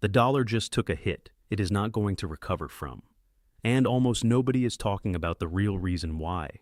The dollar just took a hit it is not going to recover from. And almost nobody is talking about the real reason why.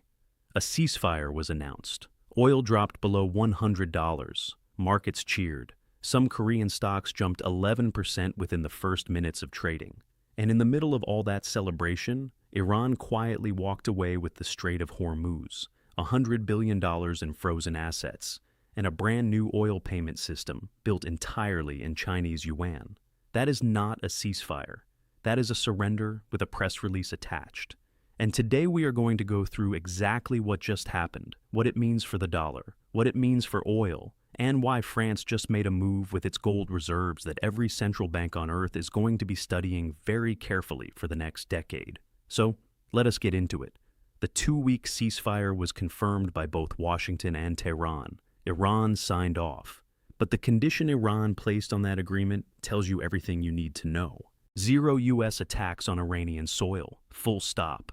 A ceasefire was announced. Oil dropped below $100. Markets cheered. Some Korean stocks jumped 11% within the first minutes of trading. And in the middle of all that celebration, Iran quietly walked away with the Strait of Hormuz, $100 billion in frozen assets, and a brand new oil payment system built entirely in Chinese yuan. That is not a ceasefire. That is a surrender with a press release attached. And today we are going to go through exactly what just happened, what it means for the dollar, what it means for oil, and why France just made a move with its gold reserves that every central bank on earth is going to be studying very carefully for the next decade. So, let us get into it. The 2-week ceasefire was confirmed by both Washington and Tehran. Iran signed off. But the condition Iran placed on that agreement tells you everything you need to know. 0 U.S. attacks on Iranian soil, full stop.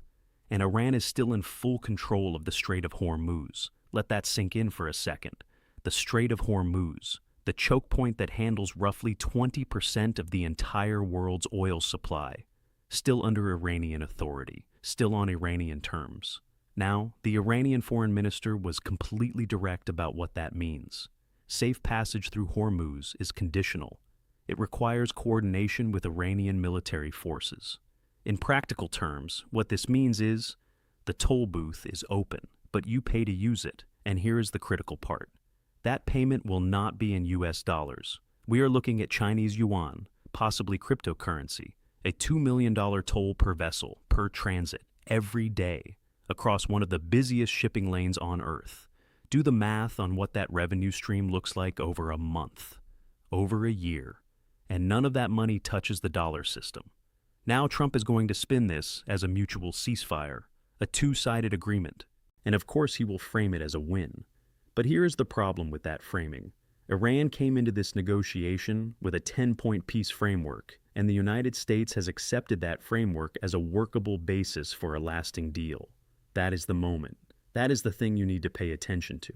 And Iran is still in full control of the Strait of Hormuz. Let that sink in for a second. The Strait of Hormuz, the choke point that handles roughly 20% of the entire world's oil supply, still under Iranian authority, still on Iranian terms. Now, the Iranian foreign minister was completely direct about what that means. Safe passage through Hormuz is conditional. It requires coordination with Iranian military forces. In practical terms, what this means is the toll booth is open, but you pay to use it, and here is the critical part. That payment will not be in US dollars. We are looking at Chinese yuan, possibly cryptocurrency, a $2 million toll per vessel, per transit, every day, across one of the busiest shipping lanes on Earth. Do the math on what that revenue stream looks like over a month, over a year, and none of that money touches the dollar system. Now Trump is going to spin this as a mutual ceasefire, a two-sided agreement, and of course he will frame it as a win. But here is the problem with that framing. Iran came into this negotiation with a 10-point peace framework, and the United States has accepted that framework as a workable basis for a lasting deal. That is the moment. That is the thing you need to pay attention to.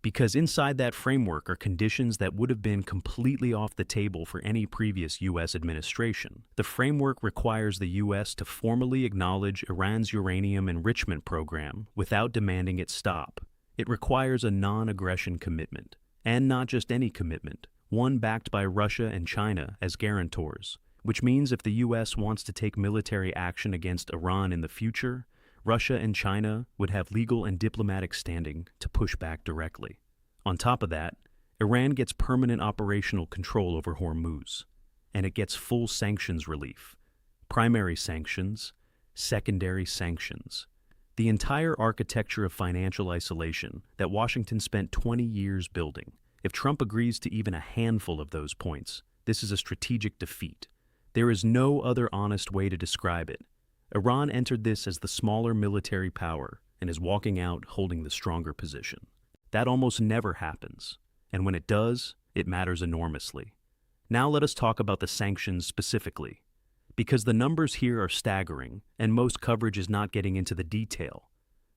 Because inside that framework are conditions that would have been completely off the table for any previous U.S. administration. The framework requires the U.S. to formally acknowledge Iran's uranium enrichment program without demanding it stop. It requires a non-aggression commitment, and not just any commitment, one backed by Russia and China as guarantors, which means if the U.S. wants to take military action against Iran in the future, Russia and China would have legal and diplomatic standing to push back directly. On top of that, Iran gets permanent operational control over Hormuz, and it gets full sanctions relief. Primary sanctions, secondary sanctions. The entire architecture of financial isolation that Washington spent 20 years building. If Trump agrees to even a handful of those points, this is a strategic defeat. There is no other honest way to describe it. Iran entered this as the smaller military power and is walking out holding the stronger position. That almost never happens, and when it does, it matters enormously. Now let us talk about the sanctions specifically, because the numbers here are staggering and most coverage is not getting into the detail.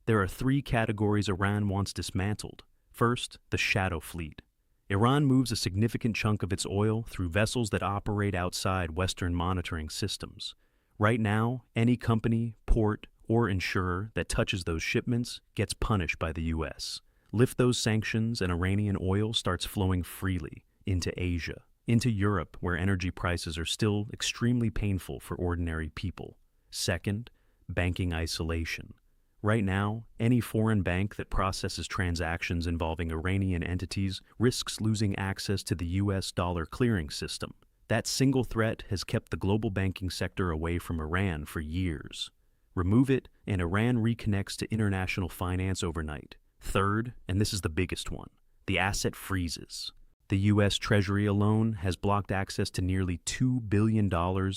There are 3 categories Iran wants dismantled. First, the shadow fleet. Iran moves a significant chunk of its oil through vessels that operate outside Western monitoring systems. Right now, any company, port, or insurer that touches those shipments gets punished by the U.S. Lift those sanctions and Iranian oil starts flowing freely into Asia, into Europe where energy prices are still extremely painful for ordinary people. Second, banking isolation. Right now, any foreign bank that processes transactions involving Iranian entities risks losing access to the U.S. dollar clearing system. That single threat has kept the global banking sector away from Iran for years. Remove it, and Iran reconnects to international finance overnight. Third, and this is the biggest one, the asset freezes. The U.S. Treasury alone has blocked access to nearly $2 billion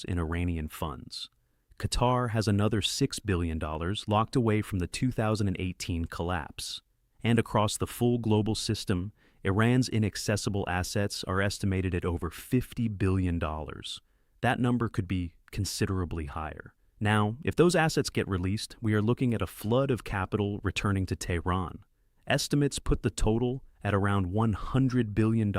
in Iranian funds. Qatar has another $6 billion locked away from the 2018 collapse. And across the full global system, Iran's inaccessible assets are estimated at over $50 billion. That number could be considerably higher. Now, if those assets get released, we are looking at a flood of capital returning to Tehran. Estimates put the total at around $100 billion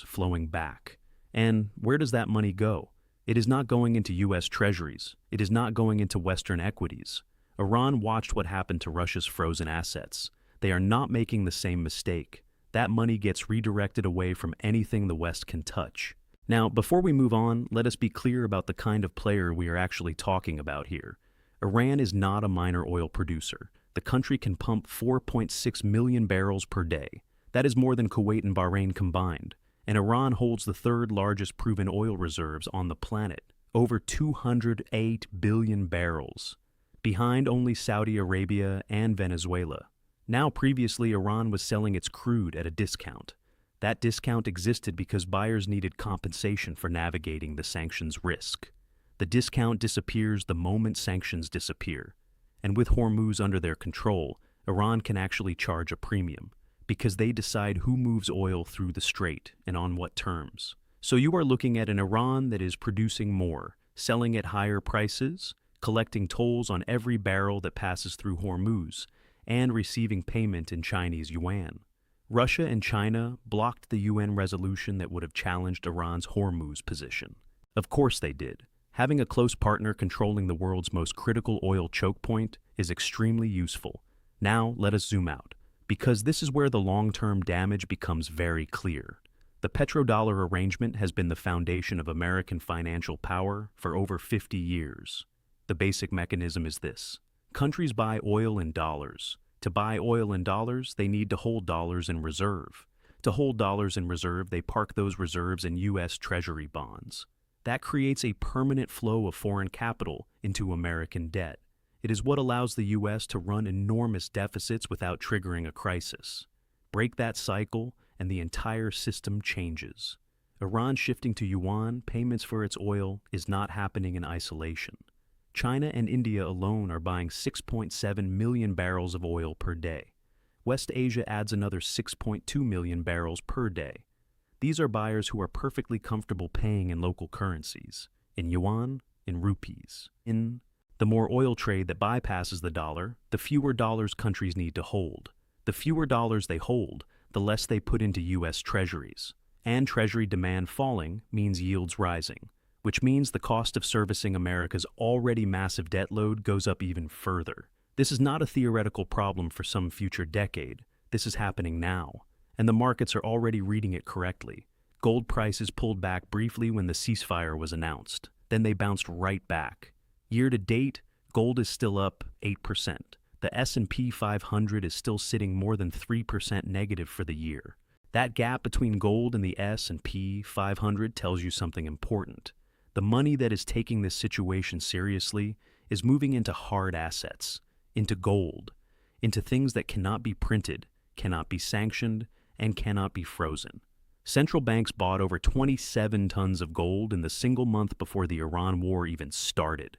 flowing back. And where does that money go? It is not going into U.S. treasuries. It is not going into Western equities. Iran watched what happened to Russia's frozen assets. They are not making the same mistake. That money gets redirected away from anything the West can touch. Now, before we move on, let us be clear about the kind of player we are actually talking about here. Iran is not a minor oil producer. The country can pump 4.6 million barrels per day. That is more than Kuwait and Bahrain combined. And Iran holds the third largest proven oil reserves on the planet, over 208 billion barrels, behind only Saudi Arabia and Venezuela. Now, previously, Iran was selling its crude at a discount. That discount existed because buyers needed compensation for navigating the sanctions risk. The discount disappears the moment sanctions disappear. And with Hormuz under their control, Iran can actually charge a premium, because they decide who moves oil through the strait and on what terms. So you are looking at an Iran that is producing more, selling at higher prices, collecting tolls on every barrel that passes through Hormuz, and receiving payment in Chinese yuan. Russia and China blocked the UN resolution that would have challenged Iran's Hormuz position. Of course they did. Having a close partner controlling the world's most critical oil choke point is extremely useful. Now let us zoom out, because this is where the long-term damage becomes very clear. The petrodollar arrangement has been the foundation of American financial power for over 50 years. The basic mechanism is this. Countries buy oil in dollars. To buy oil in dollars, they need to hold dollars in reserve. To hold dollars in reserve, they park those reserves in U.S. Treasury bonds. That creates a permanent flow of foreign capital into American debt. It is what allows the U.S. to run enormous deficits without triggering a crisis. Break that cycle, and the entire system changes. Iran shifting to yuan payments for its oil is not happening in isolation. China and India alone are buying 6.7 million barrels of oil per day. West Asia adds another 6.2 million barrels per day. These are buyers who are perfectly comfortable paying in local currencies, in yuan, in rupees. In the more oil trade that bypasses the dollar, the fewer dollars countries need to hold. The fewer dollars they hold, the less they put into U.S. treasuries. And treasury demand falling means yields rising, which means the cost of servicing America's already massive debt load goes up even further. This is not a theoretical problem for some future decade. This is happening now, and the markets are already reading it correctly. Gold prices pulled back briefly when the ceasefire was announced. Then they bounced right back. Year to date, gold is still up 8%. The S&P 500 is still sitting more than 3% negative for the year. That gap between gold and the S&P 500 tells you something important. The money that is taking this situation seriously is moving into hard assets, into gold, into things that cannot be printed, cannot be sanctioned, and cannot be frozen. Central banks bought over 27 tons of gold in the single month before the Iran war even started.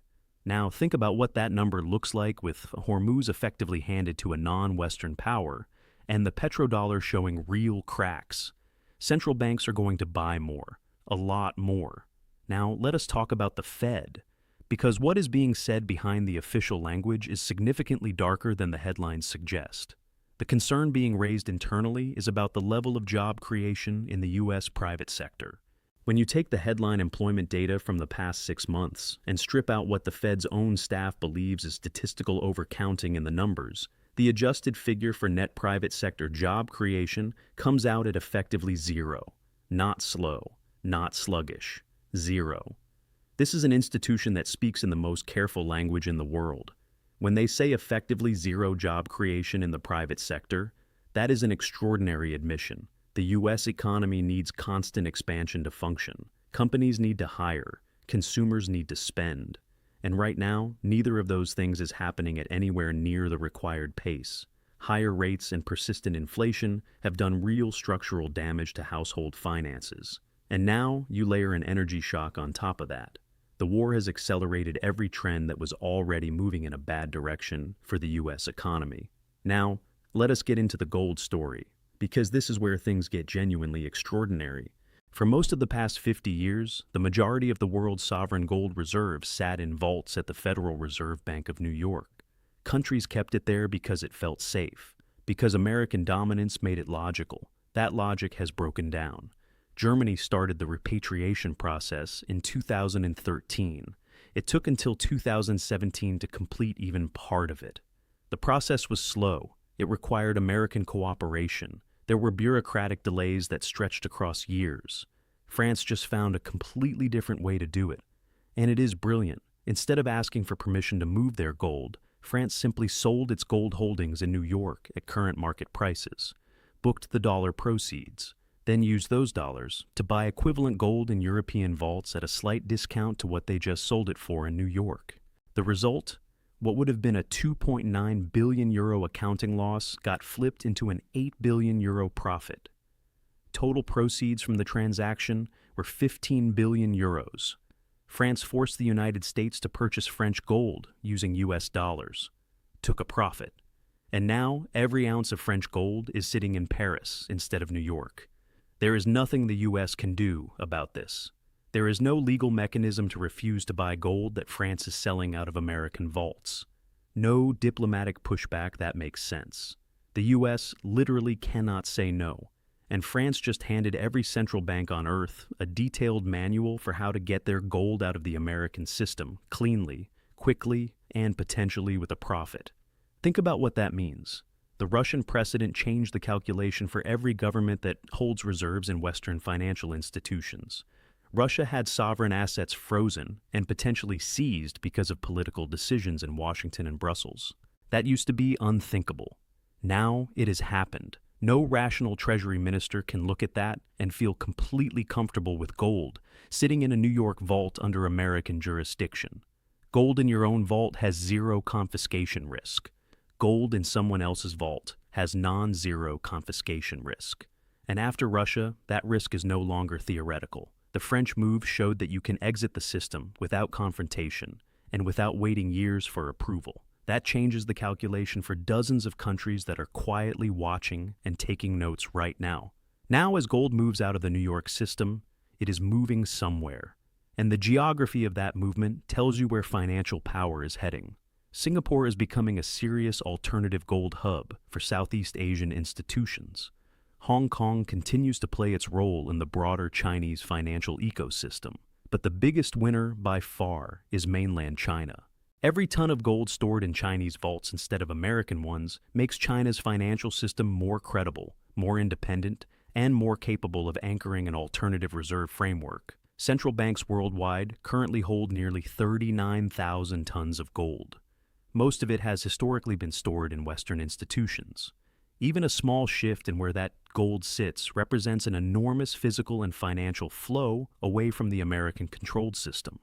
Now think about what that number looks like with Hormuz effectively handed to a non-Western power and the petrodollar showing real cracks. Central banks are going to buy more, a lot more. Now let us talk about the Fed, because what is being said behind the official language is significantly darker than the headlines suggest. The concern being raised internally is about the level of job creation in the U.S. private sector. When you take the headline employment data from the past 6 months and strip out what the Fed's own staff believes is statistical overcounting in the numbers, the adjusted figure for net private sector job creation comes out at effectively zero. Not slow, not sluggish. Zero. This is an institution that speaks in the most careful language in the world. When they say effectively zero job creation in the private sector, that is an extraordinary admission. The U.S. economy needs constant expansion to function. Companies need to hire. Consumers need to spend. And right now, neither of those things is happening at anywhere near the required pace. Higher rates and persistent inflation have done real structural damage to household finances. And now you layer an energy shock on top of that. The war has accelerated every trend that was already moving in a bad direction for the U.S. economy. Now, let us get into the gold story, because this is where things get genuinely extraordinary. For most of the past 50 years, the majority of the world's sovereign gold reserves sat in vaults at the Federal Reserve Bank of New York. Countries kept it there because it felt safe, because American dominance made it logical. That logic has broken down. Germany started the repatriation process in 2013. It took until 2017 to complete even part of it. The process was slow. It required American cooperation. There were bureaucratic delays that stretched across years. France just found a completely different way to do it. And it is brilliant. Instead of asking for permission to move their gold, France simply sold its gold holdings in New York at current market prices, booked the dollar proceeds, then used those dollars to buy equivalent gold in European vaults at a slight discount to what they just sold it for in New York. The result? What would have been a 2.9 billion euro accounting loss got flipped into an 8 billion euro profit. Total proceeds from the transaction were 15 billion euros. France forced the United States to purchase French gold using US dollars, took a profit. And now every ounce of French gold is sitting in Paris instead of New York. There is nothing the US can do about this. There is no legal mechanism to refuse to buy gold that France is selling out of American vaults. No diplomatic pushback that makes sense. The US literally cannot say no. And France just handed every central bank on Earth a detailed manual for how to get their gold out of the American system cleanly, quickly, and potentially with a profit. Think about what that means. The Russian precedent changed the calculation for every government that holds reserves in Western financial institutions. Russia had sovereign assets frozen and potentially seized because of political decisions in Washington and Brussels. That used to be unthinkable. Now it has happened. No rational treasury minister can look at that and feel completely comfortable with gold sitting in a New York vault under American jurisdiction. Gold in your own vault has zero confiscation risk. Gold in someone else's vault has non-zero confiscation risk. And after Russia, that risk is no longer theoretical. The French move showed that you can exit the system without confrontation and without waiting years for approval. That changes the calculation for dozens of countries that are quietly watching and taking notes right now. Now, as gold moves out of the New York system, it is moving somewhere. And the geography of that movement tells you where financial power is heading. Singapore is becoming a serious alternative gold hub for Southeast Asian institutions. Hong Kong continues to play its role in the broader Chinese financial ecosystem. But the biggest winner by far is mainland China. Every ton of gold stored in Chinese vaults instead of American ones makes China's financial system more credible, more independent, and more capable of anchoring an alternative reserve framework. Central banks worldwide currently hold nearly 39,000 tons of gold. Most of it has historically been stored in Western institutions. Even a small shift in where that gold sits represents an enormous physical and financial flow away from the American-controlled system.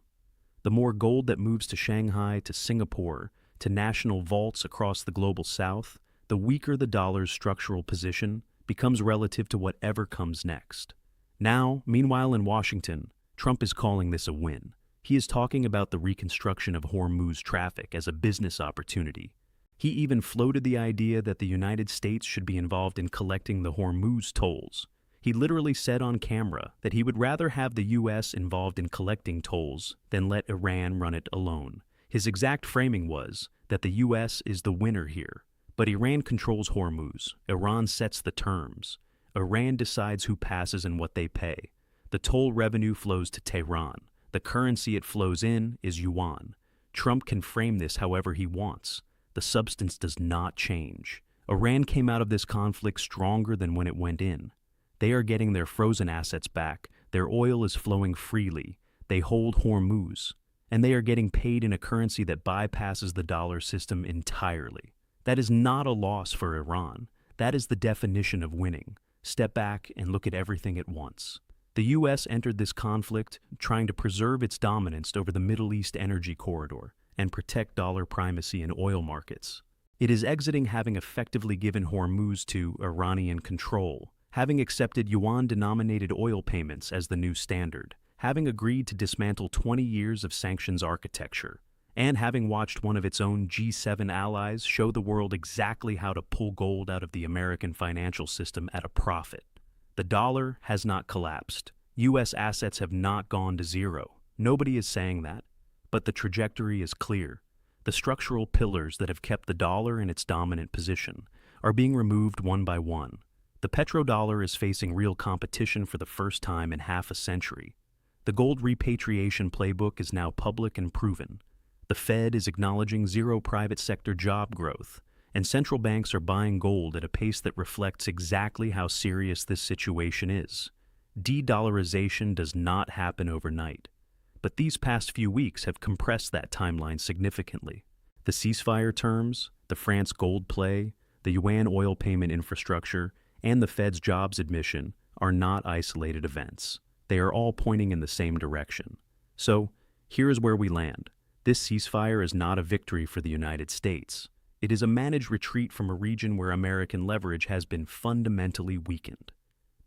The more gold that moves to Shanghai, to Singapore, to national vaults across the global south, the weaker the dollar's structural position becomes relative to whatever comes next. Now, meanwhile in Washington, Trump is calling this a win. He is talking about the reconstruction of Hormuz traffic as a business opportunity. He even floated the idea that the United States should be involved in collecting the Hormuz tolls. He literally said on camera that he would rather have the U.S. involved in collecting tolls than let Iran run it alone. His exact framing was that the U.S. is the winner here, but Iran controls Hormuz. Iran sets the terms. Iran decides who passes and what they pay. The toll revenue flows to Tehran. The currency it flows in is yuan. Trump can frame this however he wants. The substance does not change. Iran came out of this conflict stronger than when it went in. They are getting their frozen assets back, their oil is flowing freely, they hold Hormuz, and they are getting paid in a currency that bypasses the dollar system entirely. That is not a loss for Iran. That is the definition of winning. Step back and look at everything at once. The U.S. entered this conflict trying to preserve its dominance over the Middle East energy corridor and protect dollar primacy in oil markets. It is exiting having effectively given Hormuz to Iranian control, having accepted yuan-denominated oil payments as the new standard, having agreed to dismantle 20 years of sanctions architecture, and having watched one of its own G7 allies show the world exactly how to pull gold out of the American financial system at a profit. The dollar has not collapsed. U.S. assets have not gone to zero. Nobody is saying that. But the trajectory is clear. The structural pillars that have kept the dollar in its dominant position are being removed one by one. The petrodollar is facing real competition for the first time in half a century. The gold repatriation playbook is now public and proven. The Fed is acknowledging zero private sector job growth, and central banks are buying gold at a pace that reflects exactly how serious this situation is. De-dollarization does not happen overnight, but these past few weeks have compressed that timeline significantly. The ceasefire terms, the France gold play, the yuan oil payment infrastructure, and the Fed's jobs admission are not isolated events. They are all pointing in the same direction. So, here is where we land. This ceasefire is not a victory for the United States. It is a managed retreat from a region where American leverage has been fundamentally weakened.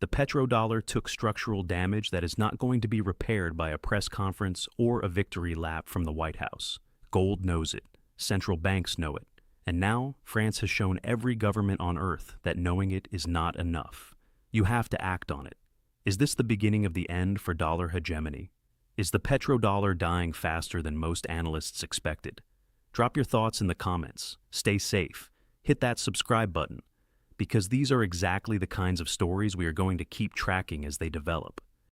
The petrodollar took structural damage that is not going to be repaired by a press conference or a victory lap from the White House. Gold knows it. Central banks know it. And now, France has shown every government on Earth that knowing it is not enough. You have to act on it. Is this the beginning of the end for dollar hegemony? Is the petrodollar dying faster than most analysts expected? Drop your thoughts in the comments. Stay safe. Hit that subscribe button, because these are exactly the kinds of stories we are going to keep tracking as they develop.